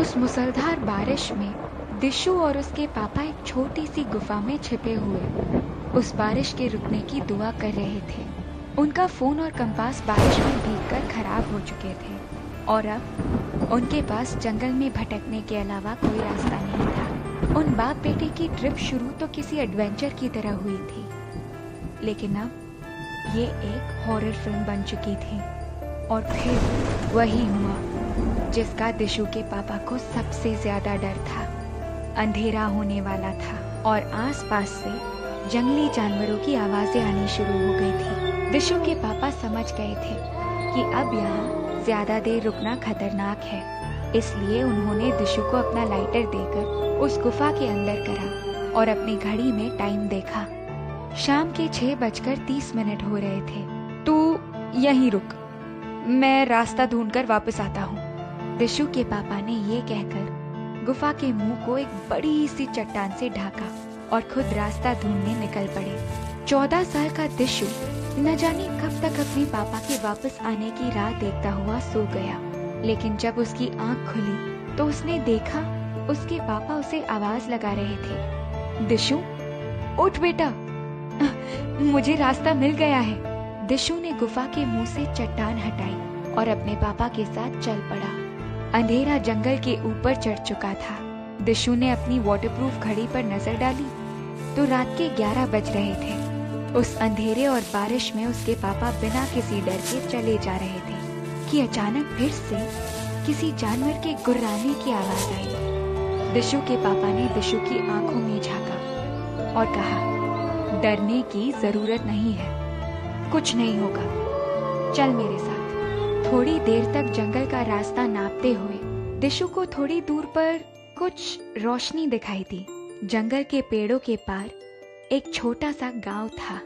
उस मुसलधार बारिश में दिशु और उसके पापा एक छोटी सी गुफा में छिपे हुए उस बारिश के रुकने की दुआ कर रहे थे। उनका फोन और कंपास बारिश में भीगकर खराब हो चुके थे और अब उनके पास जंगल में भटकने के अलावा कोई रास्ता नहीं था। उन बाप बेटे की ट्रिप शुरू तो किसी एडवेंचर की तरह हुई थी, लेकिन अब ये एक हॉरर फिल्म बन चुकी थी। और फिर वही हुआ जिसका दिशु के पापा को सबसे ज्यादा डर था। अंधेरा होने वाला था और आसपास से जंगली जानवरों की आवाजें आनी शुरू हो गई थी। दिशु के पापा समझ गए थे कि अब यहाँ ज्यादा देर रुकना खतरनाक है, इसलिए उन्होंने दिशु को अपना लाइटर देकर उस गुफा के अंदर करा और अपनी घड़ी में टाइम देखा। शाम के 6:30 हो रहे थे। तू यहीं रुक, मैं रास्ता ढूंढकर वापस आता हूँ। दिशु के पापा ने ये कहकर गुफा के मुंह को एक बड़ी सी चट्टान से ढाका और खुद रास्ता ढूंढने निकल पड़े। 14 साल का दिशु न जाने कब तक अपने पापा के वापस आने की राह देखता हुआ सो गया, लेकिन जब उसकी आंख खुली तो उसने देखा उसके पापा उसे आवाज लगा रहे थे, दिशु उठ बेटा, मुझे रास्ता मिल गया है। दिशु ने गुफा के मुंह से चट्टान हटाई और अपने पापा के साथ चल पड़ा। अंधेरा जंगल के ऊपर चढ़ चुका था। दिशु ने अपनी वाटरप्रूफ घड़ी पर नजर डाली तो रात के 11 बज रहे थे। उस अंधेरे और बारिश में उसके पापा बिना किसी डर के चले जा रहे थे कि अचानक फिर से किसी जानवर के गुर्राने की आवाज आई। दिशु के पापा ने दिशु की आंखों में झांका और कहा, डरने की जरूरत नहीं है, कुछ नहीं होगा, चल मेरे साथ। थोड़ी देर तक जंगल का रास्ता नापते हुए दिशु को थोड़ी दूर पर कुछ रोशनी दिखाई दी। जंगल के पेड़ों के पार एक छोटा सा गांव था,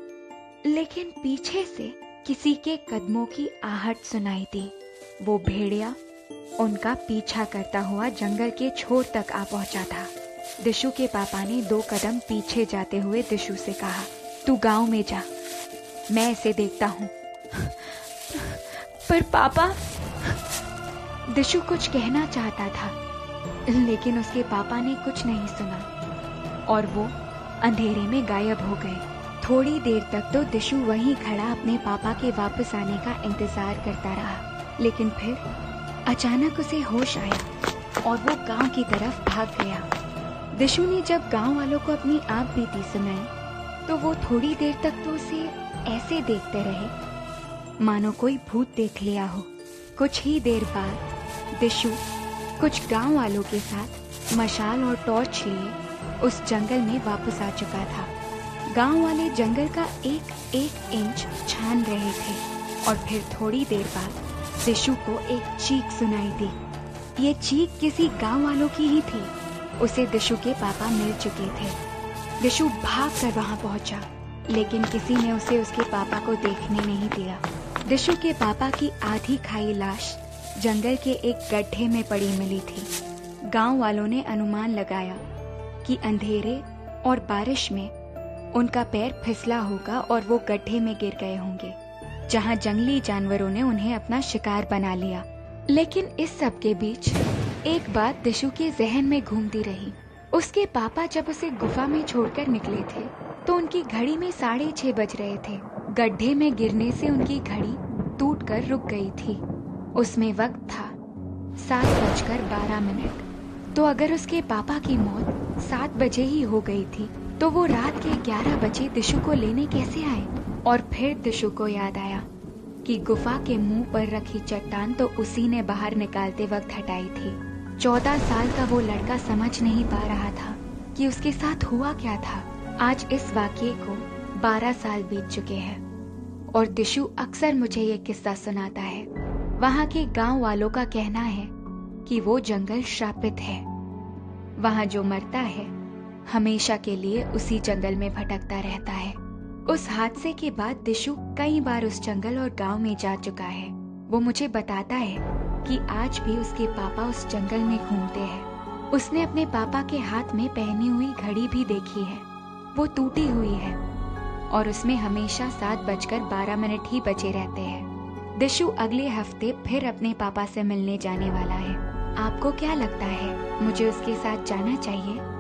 लेकिन पीछे से किसी के कदमों की आहट सुनाई दी। वो भेड़िया उनका पीछा करता हुआ जंगल के छोर तक आ पहुंचा था। दिशु के पापा ने 2 कदम पीछे जाते हुए दिशु से कहा, तू गांव में जा, मैं इसे देखता हूँ। पर पापा, दिशु कुछ कहना चाहता था, लेकिन उसके पापा ने कुछ नहीं सुना और वो अंधेरे में गायब हो गए। थोड़ी देर तक तो दिशु वहीं खड़ा अपने पापा के वापस आने का इंतजार करता रहा, लेकिन फिर अचानक उसे होश आया और वो गांव की तरफ भाग गया। दिशु ने जब गांव वालों को अपनी आप बीती सुनाई तो वो थोड़ी देर तक तो उसे ऐसे देखते रहे मानो कोई भूत देख लिया हो। कुछ ही देर बाद दिशु कुछ गांव वालों के साथ मशाल और टॉर्च लिए उस जंगल में वापस आ चुका था। गांव वाले जंगल का एक एक इंच छान रहे थे और फिर थोड़ी देर बाद दिशु को एक चीख सुनाई दी। ये चीख किसी गांव वालों की ही थी। उसे दिशु के पापा मिल चुके थे। दिशु भाग कर वहां पहुंचा, लेकिन किसी ने उसे उसके पापा को देखने नहीं दिया। दिशु के पापा की आधी खाई लाश जंगल के एक गड्ढे में पड़ी मिली थी। गांव वालों ने अनुमान लगाया कि अंधेरे और बारिश में उनका पैर फिसला होगा और वो गड्ढे में गिर गए होंगे, जहां जंगली जानवरों ने उन्हें अपना शिकार बना लिया। लेकिन इस सब के बीच एक बात दिशु के जहन में घूमती रही। उसके पापा जब उसे गुफा में छोड़कर निकले थे तो उनकी घड़ी में 6:30 बज रहे थे। गड्ढे में गिरने से उनकी घड़ी टूटकर रुक गई थी। उसमें वक्त था 7:12। तो अगर उसके पापा की मौत 7 बजे ही हो गई थी तो वो रात के 11 बजे दिशु को लेने कैसे आए? और फिर दिशु को याद आया कि गुफा के मुंह पर रखी चट्टान तो उसी ने बाहर निकालते वक्त हटाई थी। 14 साल का वो लड़का समझ नहीं पा रहा था कि उसके साथ हुआ क्या था। आज इस वाकये को 12 साल बीत चुके हैं और दिशु अक्सर मुझे ये किस्सा सुनाता है। वहाँ के गांव वालों का कहना है कि वो जंगल श्रापित है। वहाँ जो मरता है हमेशा के लिए उसी जंगल में भटकता रहता है। उस हादसे के बाद दिशु कई बार उस जंगल और गांव में जा चुका है। वो मुझे बताता है कि आज भी उसके पापा उस जंगल में घूमते हैं। उसने अपने पापा के हाथ में पहनी हुई घड़ी भी देखी है। वो टूटी हुई है और उसमें हमेशा 7:12 ही बचे रहते हैं। दिशु अगले हफ्ते फिर अपने पापा से मिलने जाने वाला है। आपको क्या लगता है, मुझे उसके साथ जाना चाहिए?